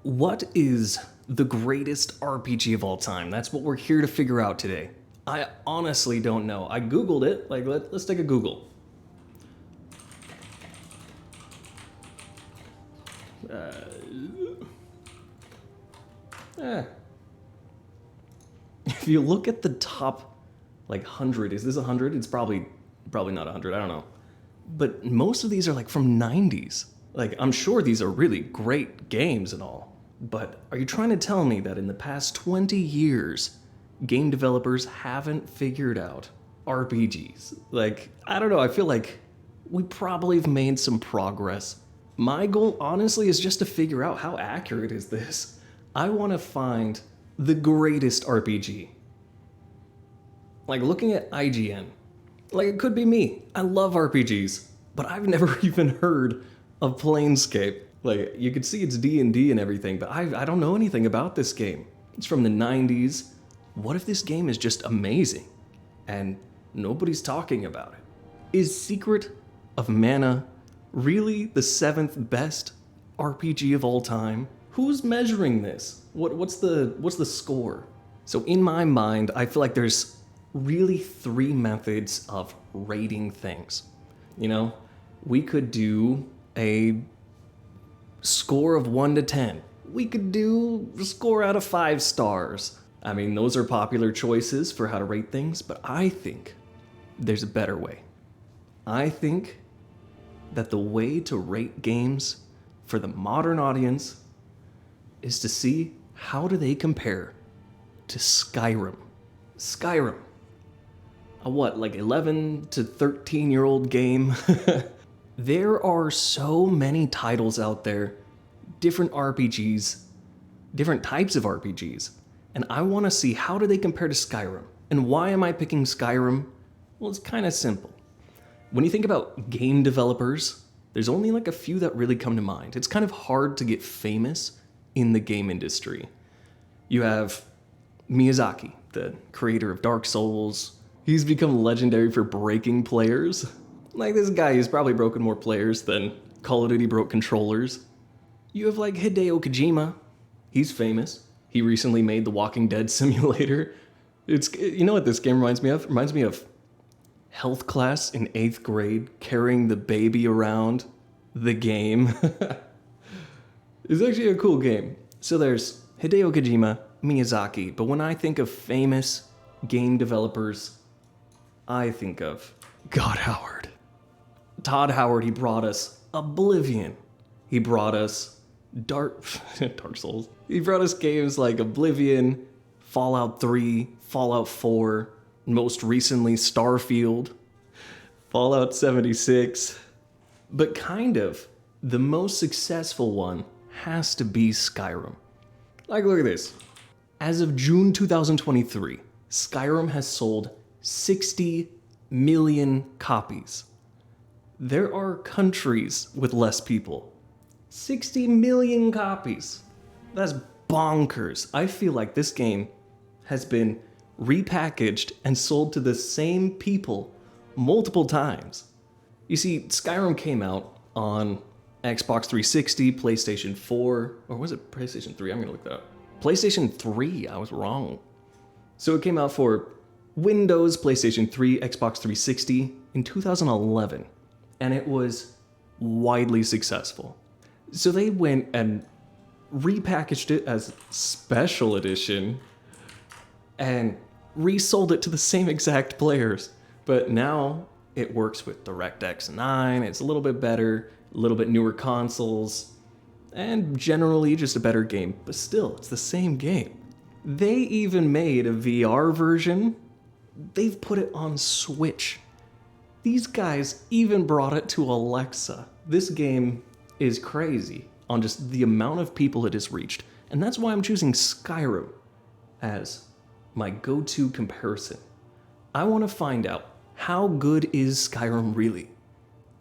What is the greatest RPG of all time? That's what we're here to figure out today. I honestly don't know. I Googled it. Let's take a Google. If you look at the top, 100, is this 100? It's probably not 100. I don't know. But most of these are from 90s. I'm sure these are really great games and all. But are you trying to tell me that in the past 20 years, game developers haven't figured out RPGs? I don't know, I feel like we probably have made some progress. My goal, honestly, is just to figure out how accurate is this. I want to find the greatest RPG. Looking at IGN, it could be me. I love RPGs, but I've never even heard of Planescape. You could see it's D&D and everything, but I don't know anything about this game. It's from the 90s. What if this game is just amazing and nobody's talking about it? Is Secret of Mana really the 7th best RPG of all time? Who's measuring this? What's the score? So in my mind, I feel like there's really 3 methods of rating things. We could do a score of 1 to 10. We could do a score out of 5 stars. I mean, those are popular choices for how to rate things, but I think there's a better way. I think that the way to rate games for the modern audience is to see how do they compare to Skyrim. Skyrim. A 11 to 13-year-old game? There are so many titles out there, different RPGs, different types of RPGs, and I want to see how do they compare to Skyrim. And why am I picking Skyrim? Well, it's kind of simple. When you think about game developers, there's only a few that really come to mind. It's kind of hard to get famous in the game industry. You have Miyazaki, the creator of Dark Souls. He's become legendary for breaking players. This guy has probably broken more players than Call of Duty broke controllers. You have Hideo Kojima. He's famous. He recently made the Walking Dead simulator. You know what this game reminds me of? It reminds me of health class in 8th grade, carrying the baby around the game. It's actually a cool game. So there's Hideo Kojima, Miyazaki, but when I think of famous game developers, I think of God Howard. Todd Howard, he brought us Oblivion. He brought us Dark Souls. He brought us games like Oblivion, Fallout 3, Fallout 4, most recently Starfield, Fallout 76. But kind of the most successful one has to be Skyrim. Look at this. As of June 2023, Skyrim has sold 60 million copies. There are countries with less people. 60 million copies. That's bonkers. I feel like this game has been repackaged and sold to the same people multiple times. You see, Skyrim came out on Xbox 360, PlayStation 4, or was it PlayStation 3? I'm gonna look that up. PlayStation 3, I was wrong. So it came out for Windows, PlayStation 3, Xbox 360 in 2011. And it was widely successful. So they went and repackaged it as Special Edition and resold it to the same exact players. But now it works with DirectX 9, it's a little bit better, a little bit newer consoles, and generally just a better game. But still, it's the same game. They even made a VR version. They've put it on Switch. These guys even brought it to Alexa. This game is crazy on just the amount of people it has reached. And that's why I'm choosing Skyrim as my go-to comparison. I want to find out how good is Skyrim really?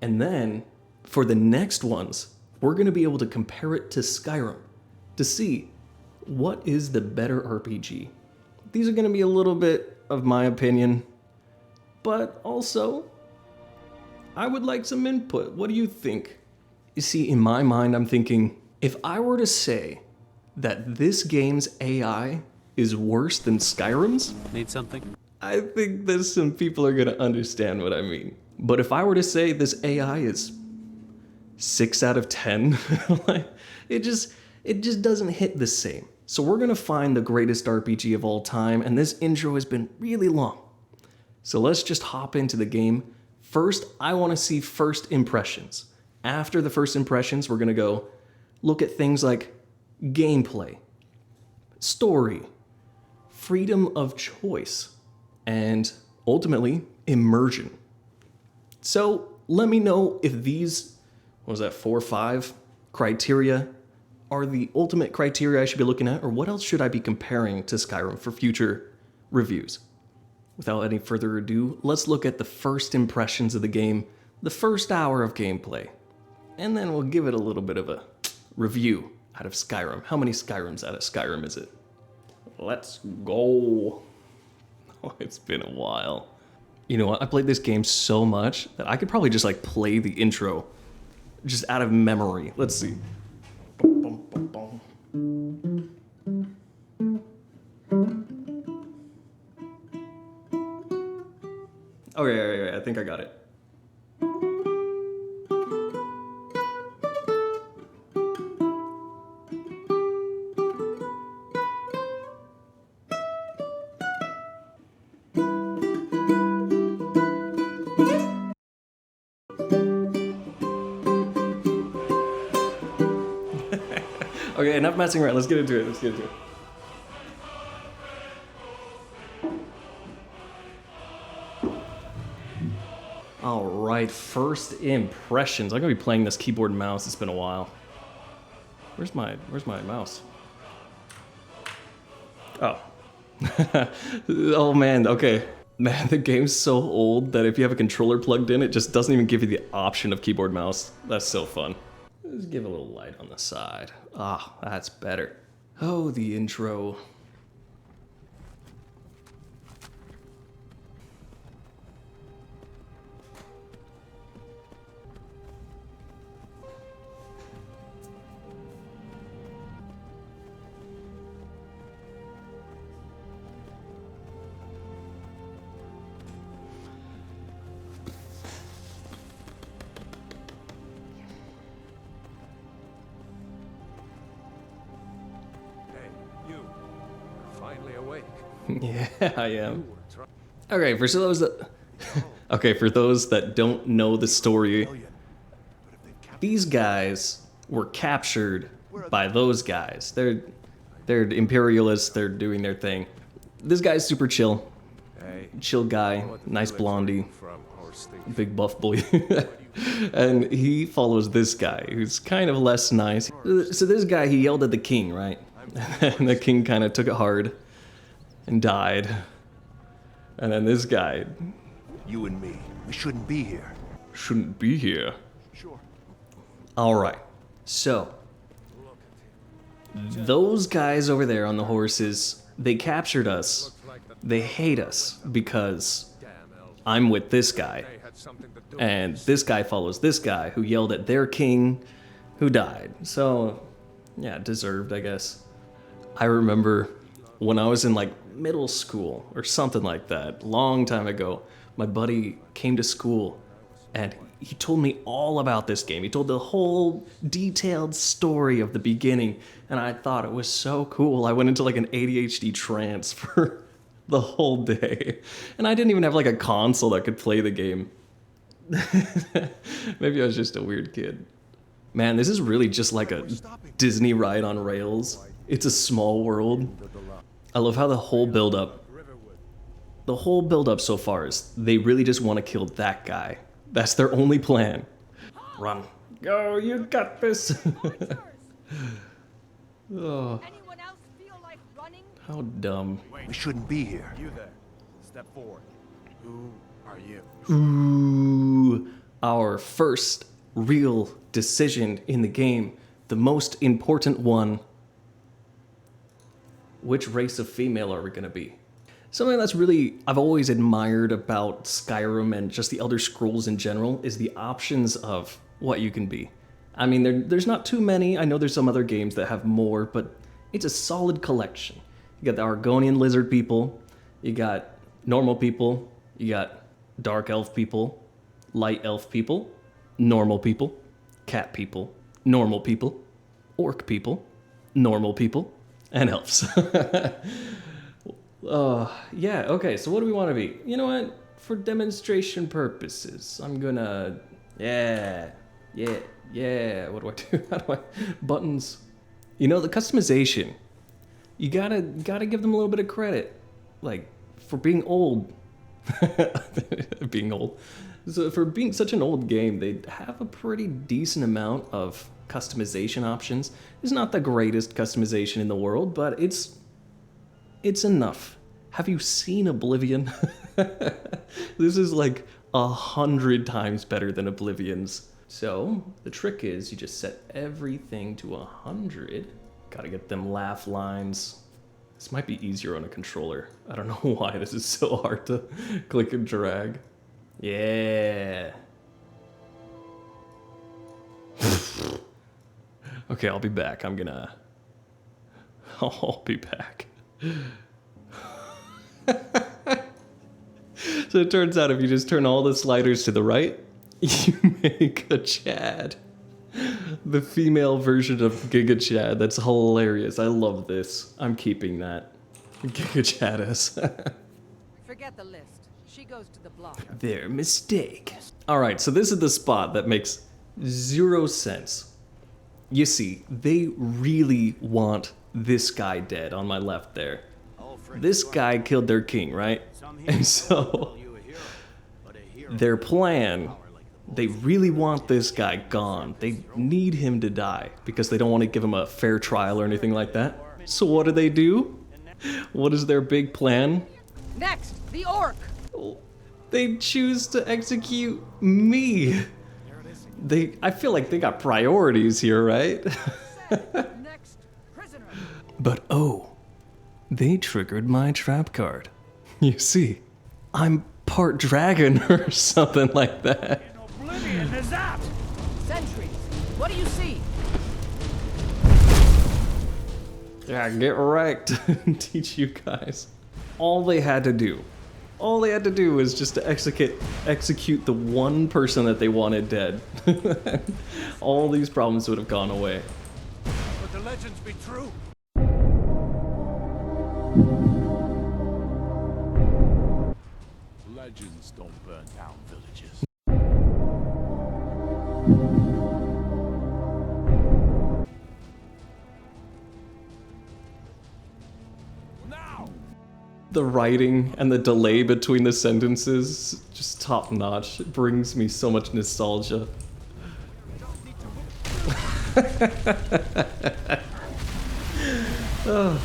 And then for the next ones, we're going to be able to compare it to Skyrim to see what is the better RPG. These are going to be a little bit of my opinion, but also I would like some input. What do you think? You see, in my mind, I'm thinking, if I were to say that this game's AI is worse than Skyrim's? Need something? I think that some people are gonna understand what I mean. But if I were to say this AI is 6 out of 10, like, it just doesn't hit the same. So we're gonna find the greatest RPG of all time, and this intro has been really long. So let's just hop into the game. First, I wanna see first impressions. After the first impressions, we're gonna go look at things like gameplay, story, freedom of choice, and ultimately, immersion. So let me know if these, what was that, 4 or 5 criteria are the ultimate criteria I should be looking at, or what else should I be comparing to Skyrim for future reviews? Without any further ado, let's look at the first impressions of the game, the first hour of gameplay, and then we'll give it a little bit of a review out of Skyrim. How many Skyrims out of Skyrim is it? Let's go. Oh, it's been a while. You know what? I played this game so much that I could probably just like play the intro just out of memory. Let's see. Okay, I think I got it. Okay, enough messing around. Let's get into it. All right, first impressions. I'm gonna be playing this keyboard and mouse. It's been a while. Where's my mouse? Oh. Oh man, okay. Man, the game's so old that if you have a controller plugged in, it just doesn't even give you the option of keyboard mouse. That's so fun. Let's give a little light on the side. Ah, that's better. Oh, the intro. Finally awake. Yeah, I am. Okay, for those that don't know the story, these guys were captured by those guys. They're imperialists. They're doing their thing. This guy's super chill. Chill guy, nice blondie, big buff boy. And he follows this guy who's kind of less nice. So this guy, he yelled at the king, right? And the king kind of took it hard and died. And then this guy... You and me, we shouldn't be here. Shouldn't be here. Sure. Alright, so... those guys over there on the horses, they captured us. They hate us because I'm with this guy. And this guy follows this guy who yelled at their king who died. So, yeah, deserved, I guess. I remember when I was in like middle school or something like that, long time ago, my buddy came to school and he told me all about this game. He told the whole detailed story of the beginning, and I thought it was so cool. I went into like an ADHD trance for the whole day. And I didn't even have like a console that could play the game. Maybe I was just a weird kid. Man, this is really just like a Disney ride on rails. It's a small world. I love how the whole build-up so far is they really just want to kill that guy. That's their only plan. Run. Go, you got this. Oh, Anyone else feel like running? how dumb. We shouldn't be here. You there. Step forward. Who are you? Ooh, our first real decision in the game. The most important one. Which race of female are we gonna be? Something that's really, I've always admired about Skyrim and just the Elder Scrolls in general is the options of what you can be. I mean, there's not too many. I know there's some other games that have more, but It's a solid collection. You got the Argonian lizard people, you got normal people, you got dark elf people, light elf people, normal people, cat people, normal people, orc people, normal people, and elves. Yeah, okay, so what do we want to be? You know what? For demonstration purposes, I'm gonna... Yeah. What do I do? How do I... Buttons. You know, the customization. You gotta give them a little bit of credit. Like, for being old. Being old. So for being such an old game, they have a pretty decent amount of customization options. It's not the greatest customization in the world, but it's enough. Have you seen Oblivion? This is like 100 times better than Oblivion's. So the trick is you just set everything to 100. Gotta get them laugh lines. This might be easier on a controller. I don't know why this is so hard to click and drag. Yeah. Okay, I'll be back. I'll be back. So it turns out if you just turn all the sliders to the right, you make a Chad. The female version of Giga Chad. That's hilarious. I love this. I'm keeping that. Giga Chaddis. Forget the list. She goes to the block. Their mistake. Alright, so this is the spot that makes 0 sense. You see, they really want this guy dead on my left there. This guy killed their king, right? And so, their plan, they really want this guy gone. They need him to die because they don't want to give him a fair trial or anything like that. So what do? What is their big plan? Next, the orc. They choose to execute me. I feel like they got priorities here, right? Next, prisoner. But oh, they triggered my trap card. You see, I'm part dragon or something like that. Oblivion is that? Sentries. What do you see? Yeah, get wrecked. Teach you guys. All they had to do was just to execute the one person that they wanted dead. All these problems would have gone away. But the legends be true. Legends don't burn down villages. Now! The writing and the delay between the sentences, just top notch. It brings me so much nostalgia. Oh,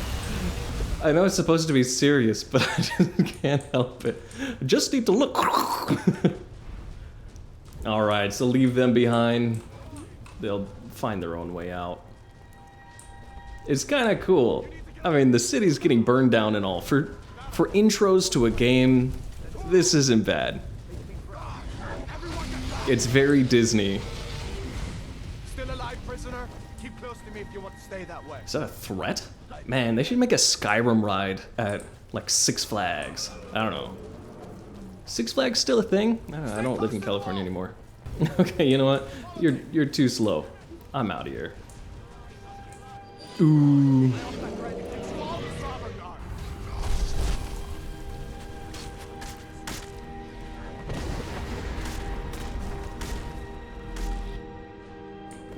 I know it's supposed to be serious, but I just can't help it. I just need to look. Alright, so leave them behind. They'll find their own way out. It's kind of cool. I mean, the city's getting burned down and all. For intros to a game, this isn't bad. It's very Disney. Still alive, prisoner? Keep close to me if you want to stay that way. Is that a threat? Man, they should make a Skyrim ride at, like, Six Flags. I don't know. Six Flags still a thing? I don't live in California anymore. Okay, you know what? You're too slow. I'm out of here. Ooh.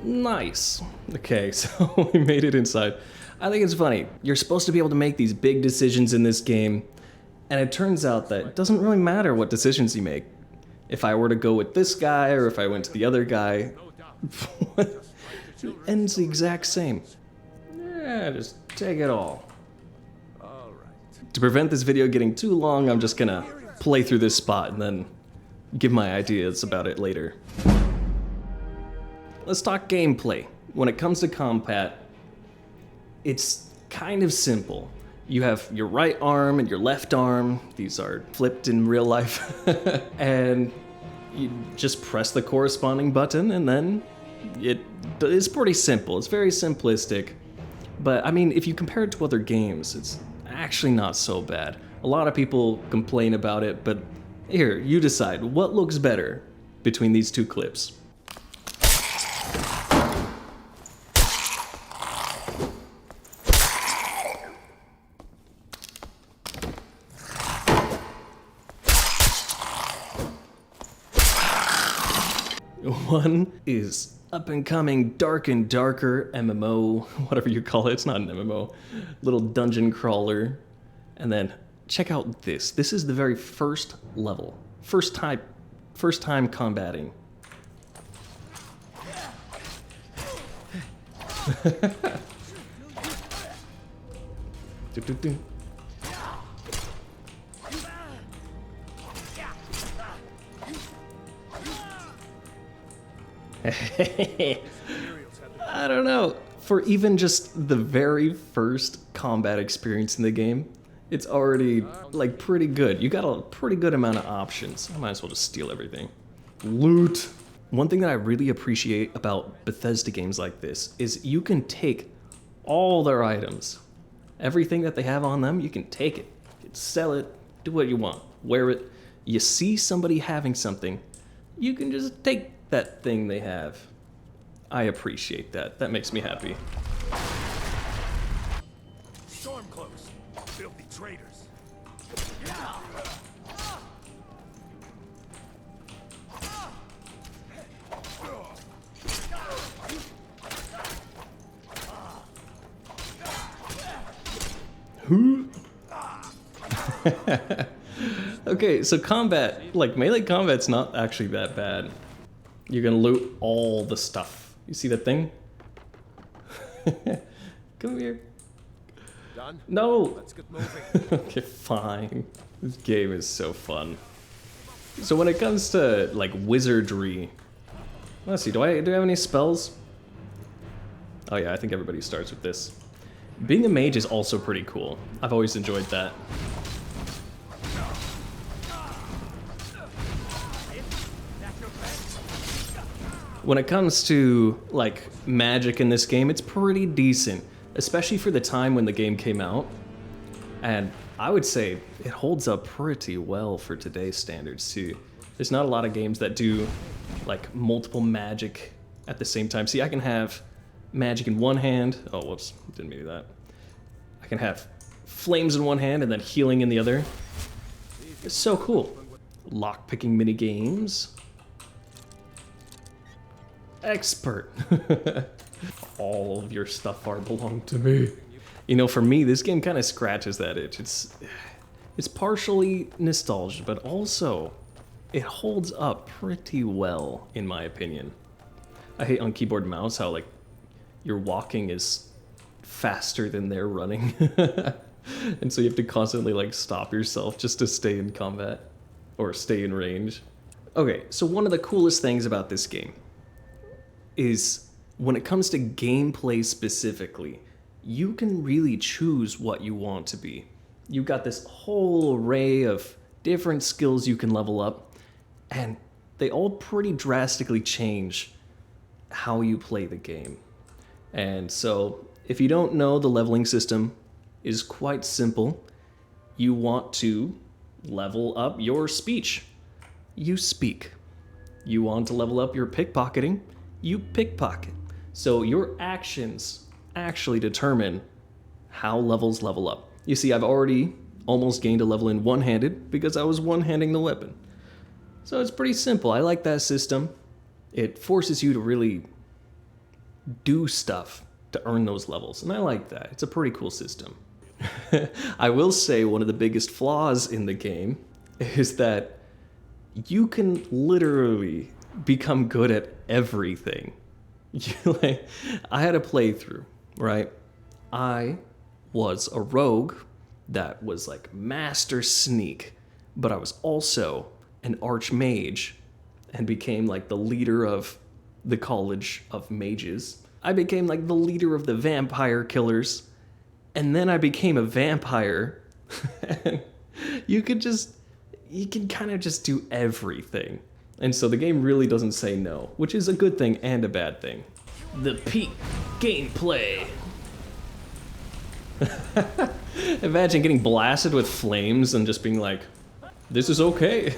Nice. Okay, so we made it inside. I think it's funny. You're supposed to be able to make these big decisions in this game, and it turns out that it doesn't really matter what decisions you make. If I were to go with this guy, or if I went to the other guy, it ends the exact same. Yeah, just take it all. To prevent this video getting too long, I'm just gonna play through this spot and then give my ideas about it later. Let's talk gameplay. When it comes to combat, it's kind of simple. You have your right arm and your left arm. These are flipped in real life. And you just press the corresponding button and then it is pretty simple. It's very simplistic. But I mean, if you compare it to other games, it's actually not so bad. A lot of people complain about it, but here, you decide what looks better between these two clips. One is up and coming, dark and darker MMO, whatever you call it. It's not an MMO, little dungeon crawler. And then check out this. This is the very first level, first time combating. Do, do, do. I don't know. For even just the very first combat experience in the game, it's already like pretty good. You got a pretty good amount of options. I might as well just steal everything. Loot. One thing that I really appreciate about Bethesda games like this is you can take all their items, everything that they have on them, you can take it, you can sell it, do what you want, wear it. You see somebody having something, you can just take that thing they have. I appreciate that. That makes me happy. Stormcloaks, filthy traitors. Who? Okay, so combat, like melee combat's not actually that bad. You're gonna loot all the stuff. You see that thing? Come here. Done? No! Let's get moving. Okay, fine. This game is so fun. So when it comes to like wizardry, let's see, do I have any spells? Oh yeah, I think everybody starts with this. Being a mage is also pretty cool. I've always enjoyed that. When it comes to like magic in this game, it's pretty decent, especially for the time when the game came out. And I would say it holds up pretty well for today's standards too. There's not a lot of games that do like multiple magic at the same time. See, I can have magic in one hand. Oh, whoops, didn't mean to do that. I can have flames in one hand and then healing in the other. It's so cool. Lockpicking mini games. Expert. All of your stuff are belong to me. You know, for me, this game kind of scratches that itch. It's partially nostalgia, but also it holds up pretty well, in my opinion. I hate on keyboard and mouse how like your walking is faster than they're running. And so you have to constantly like stop yourself just to stay in combat or stay in range. Okay, so one of the coolest things about this game is when it comes to gameplay specifically, you can really choose what you want to be. You've got this whole array of different skills you can level up, and they all pretty drastically change how you play the game. And so, if you don't know, the leveling system is quite simple. You want to level up your speech. You speak. You want to level up your pickpocketing. You pickpocket. So your actions actually determine how levels level up. You see, I've already almost gained a level in one-handed because I was one-handing the weapon. So it's pretty simple. I like that system. It forces you to really do stuff to earn those levels, and I like that. It's a pretty cool system. I will say one of the biggest flaws in the game is that you can literally become good at everything. I had a playthrough, right? I was a rogue that was like master sneak, but I was also an archmage and became like the leader of the college of mages. I became like the leader of the vampire killers, and then I became a vampire. You can kind of just do everything. And so the game really doesn't say no, which is a good thing and a bad thing. The peak gameplay. Imagine getting blasted with flames and just being like, this is okay.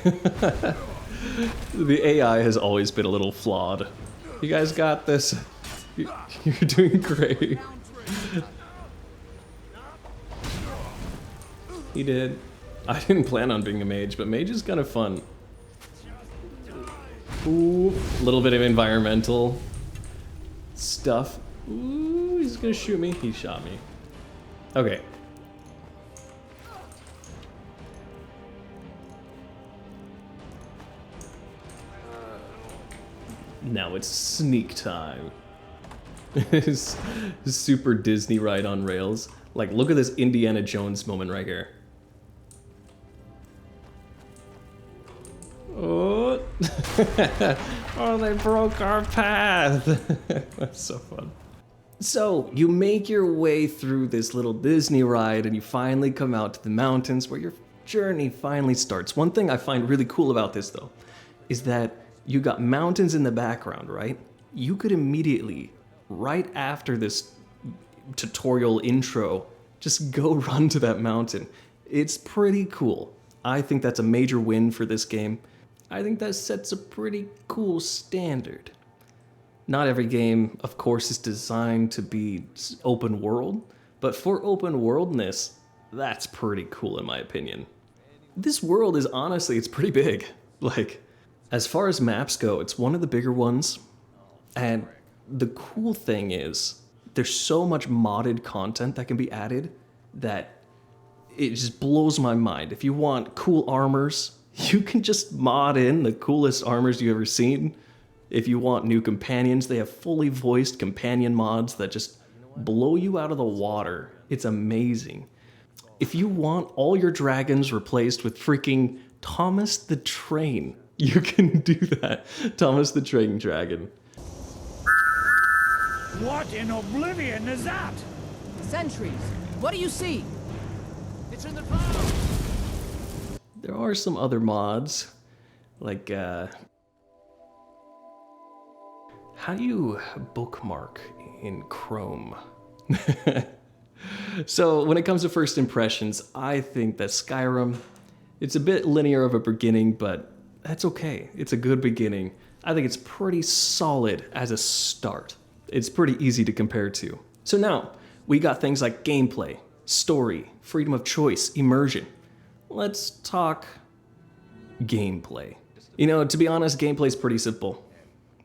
The AI has always been a little flawed. You guys got this. You're doing great. He did. I didn't plan on being a mage, but mage is kind of fun. Ooh, a little bit of environmental stuff. Ooh, he's gonna shoot me. He shot me. Okay. Now it's sneak time. It's super Disney ride on rails. Like, look at this Indiana Jones moment right here. Oh, oh, they broke our path. That's so fun. So, you make your way through this little Disney ride and you finally come out to the mountains where your journey finally starts. One thing I find really cool about this, though, is that you got mountains in the background, right? You could immediately, right after this tutorial intro, just go run to that mountain. It's pretty cool. I think that's a major win for this game. I think that sets a pretty cool standard. Not every game, of course, is designed to be open world, but for open worldness, that's pretty cool in my opinion. This world is honestly, it's pretty big. Like, as far as maps go, it's one of the bigger ones. And the cool thing is, there's so much modded content that can be added that it just blows my mind. If you want cool armors, you can just mod in the coolest armors you've ever seen. If you want new companions, they have fully voiced companion mods that just blow you out of the water. It's amazing. If you want all your dragons replaced with freaking Thomas the Train, you can do that. Thomas the Train Dragon. What in oblivion is that? Sentries, what do you see? It's in the clouds! There are some other mods, like, how do you bookmark in Chrome? So, when it comes to first impressions, I think that Skyrim, it's a bit linear of a beginning, but that's okay. It's a good beginning. I think it's pretty solid as a start. It's pretty easy to compare to. So now, we got things like gameplay, story, freedom of choice, immersion. Let's talk gameplay. You know, to be honest, gameplay is pretty simple.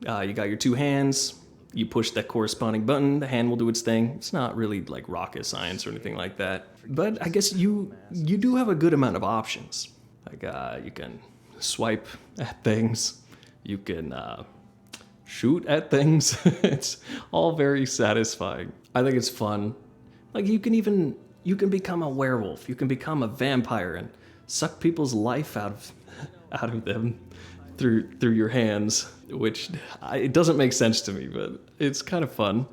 You got your two hands, you push that corresponding button, the hand will do its thing. It's not really like rocket science or anything like that. But I guess you do have a good amount of options. Like, you can swipe at things, you can shoot at things. It's all very satisfying. I think it's fun. Like, you can become a werewolf, you can become a vampire and suck people's life out of them through your hands, which it doesn't make sense to me, but it's kind of fun.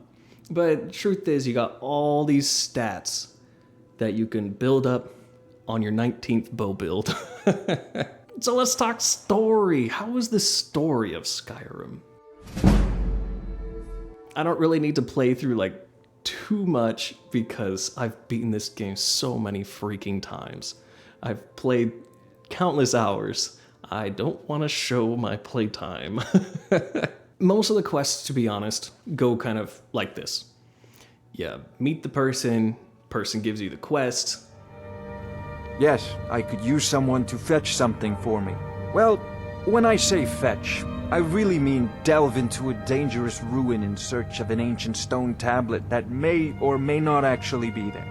But truth is, you got all these stats that you can build up on your 19th bow build. So let's talk story. How is the story of Skyrim? I don't really need to play through like too much because I've beaten this game so many freaking times. I've played countless hours. I don't want to show my playtime. Most of the quests, to be honest, go kind of like this. You meet the person gives you the quest. Yes, I could use someone to fetch something for me. Well, when I say fetch, I really mean delve into a dangerous ruin in search of an ancient stone tablet that may or may not actually be there.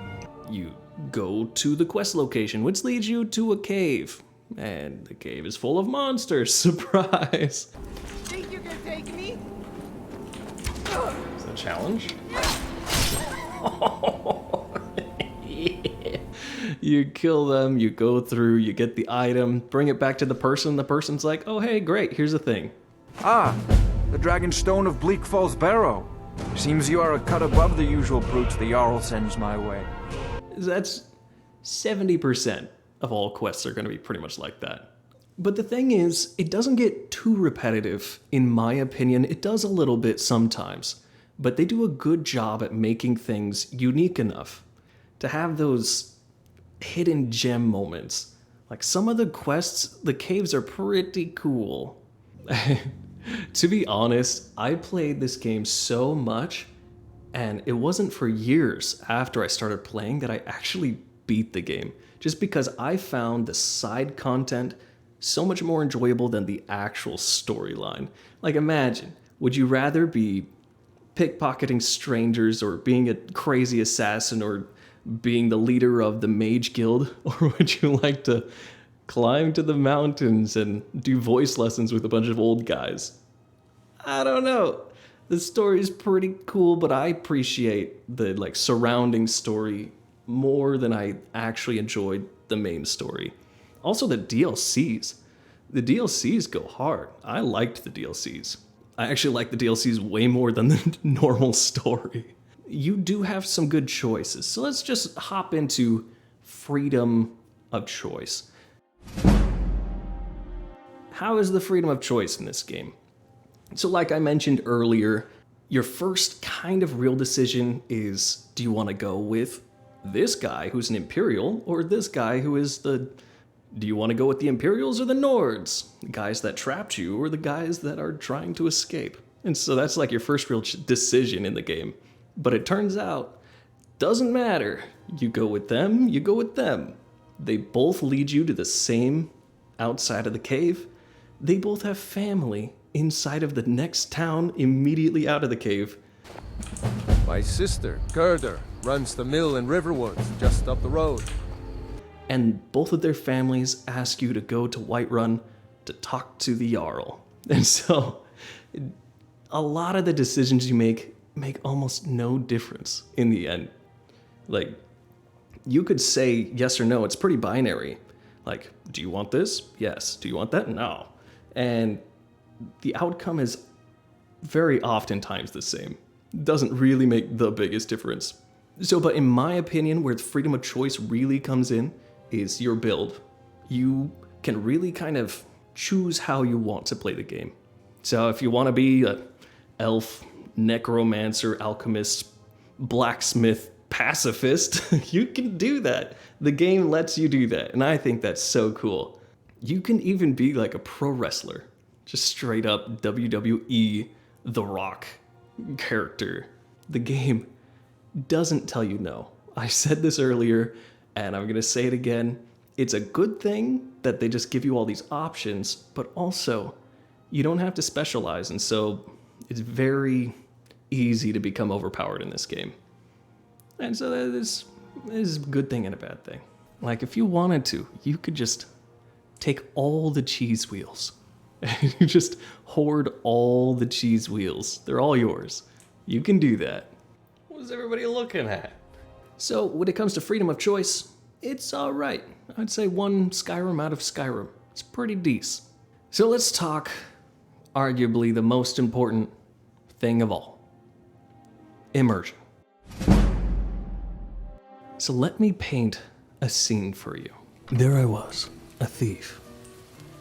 You go to the quest location, which leads you to a cave. And the cave is full of monsters. Surprise! Think you can take me? Is that a challenge? Yeah. You kill them, you go through, you get the item, bring it back to the person. The person's like, oh hey, great, here's the thing. Ah, the Dragon Stone of Bleak Falls Barrow. Seems you are a cut above the usual brutes the Jarl sends my way. That's 70% of all quests are going to be pretty much like that. But the thing is, it doesn't get too repetitive, in my opinion. It does a little bit sometimes, but they do a good job at making things unique enough to have those hidden gem moments. Like some of the quests, the caves are pretty cool. To be honest, I played this game so much, and it wasn't for years after I started playing that I actually beat the game, just because I found the side content so much more enjoyable than the actual storyline. Like imagine, would you rather be pickpocketing strangers or being a crazy assassin or being the leader of the mage guild? Or would you like to climb to the mountains and do voice lessons with a bunch of old guys? I don't know. The story's pretty cool, but I appreciate the surrounding story more than I actually enjoyed the main story. Also the DLCs. The DLCs go hard. I liked the DLCs. I actually like the DLCs way more than the normal story. You do have some good choices, so let's just hop into freedom of choice. How is the freedom of choice in this game? So like I mentioned earlier, your first kind of real decision is, do you want to go with this guy who's an Imperial or this guy who is do you want to go with the Imperials or the Nords? The guys that trapped you or the guys that are trying to escape? And so that's like your first real decision in the game. But it turns out, doesn't matter. You go with them, you go with them. They both lead you to the same outside of the cave. They both have family inside of the next town immediately out of the cave. My sister, Gerda, runs the mill in Riverwoods, just up the road. And both of their families ask you to go to Whiterun to talk to the Jarl. And so, a lot of the decisions you make almost no difference in the end. Like, you could say yes or no, it's pretty binary. Like, do you want this? Yes. Do you want that? No. And the outcome is very oftentimes the same. Doesn't really make the biggest difference. So, but in my opinion, where the freedom of choice really comes in is your build. You can really kind of choose how you want to play the game. So if you want to be an elf, necromancer, alchemist, blacksmith, pacifist, you can do that. The game lets you do that, and I think that's so cool. You can even be like a pro wrestler. Just straight up WWE The Rock character. The game doesn't tell you no. I said this earlier, and I'm gonna say it again. It's a good thing that they just give you all these options, but also you don't have to specialize, and so it's very easy to become overpowered in this game. And so that is a good thing and a bad thing. Like if you wanted to, you could just take all the cheese wheels. You just hoard all the cheese wheels. They're all yours. You can do that. What is everybody looking at? So when it comes to freedom of choice, it's all right. I'd say one Skyrim out of Skyrim. It's pretty decent. So let's talk arguably the most important thing of all. Immersion. So let me paint a scene for you. There I was, a thief,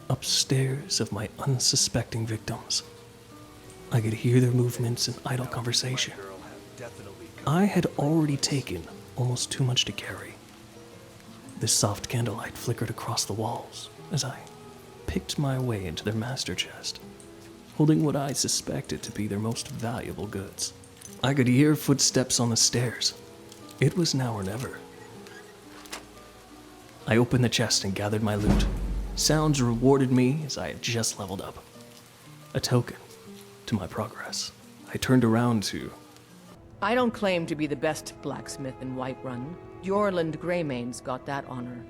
upstairs of my unsuspecting victims. I could hear their movements and idle conversation. I had already taken almost too much to carry. The soft candlelight flickered across the walls as I picked my way into their master chest, holding what I suspected to be their most valuable goods. I could hear footsteps on the stairs. It was now or never. I opened the chest and gathered my loot. Sounds rewarded me as I had just leveled up. A token to my progress. I turned around to... I don't claim to be the best blacksmith in Whiterun. Jorland Greymane's got that honor.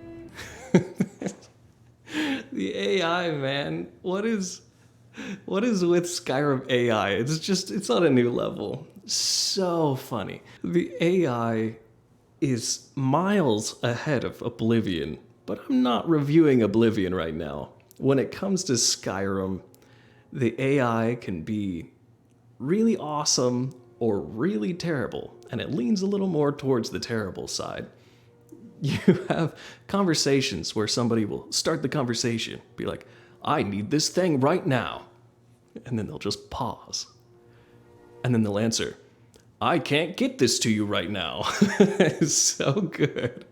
The AI, man. What is with Skyrim AI? It's on a new level. So funny. The AI is miles ahead of Oblivion, but I'm not reviewing Oblivion right now. When it comes to Skyrim, the AI can be really awesome or really terrible, and it leans a little more towards the terrible side. You have conversations where somebody will start the conversation, be like, I need this thing right now. And then they'll just pause. And then they'll answer, I can't get this to you right now. It's so good.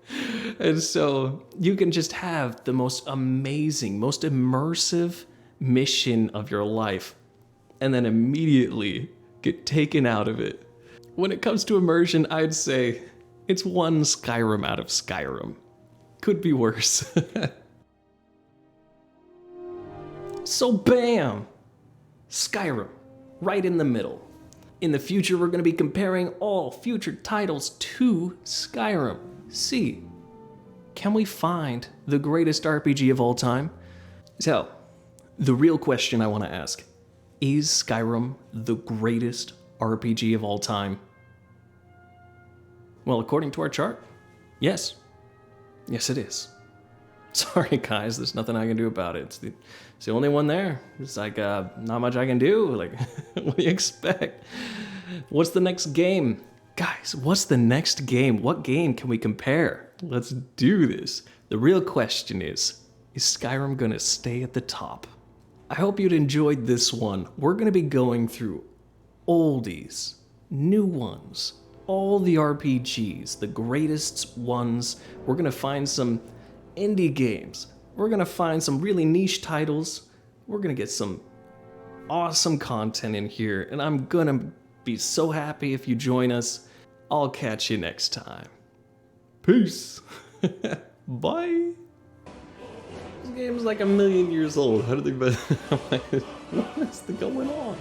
And so you can just have the most amazing, most immersive mission of your life and then immediately get taken out of it. When it comes to immersion, I'd say it's one Skyrim out of Skyrim. Could be worse. So bam! Skyrim, right in the middle. In the future, we're going to be comparing all future titles to Skyrim. See, can we find the greatest RPG of all time? So, the real question I want to ask, is Skyrim the greatest RPG of all time? Well, according to our chart, yes. Yes, it is. Sorry, guys, there's nothing I can do about it. It's the only one there. It's like, not much I can do. Like, what do you expect? What's the next game? Guys, what's the next game? What game can we compare? Let's do this. The real question is Skyrim gonna stay at the top? I hope you'd enjoyed this one. We're gonna be going through oldies, new ones, all the RPGs, the greatest ones. We're gonna find some indie games. We're gonna find some really niche titles. We're gonna get some awesome content in here, and I'm gonna be so happy if you join us. I'll catch you next time. Peace. Bye. This game's like 1,000,000 years old. How do they... What is going on?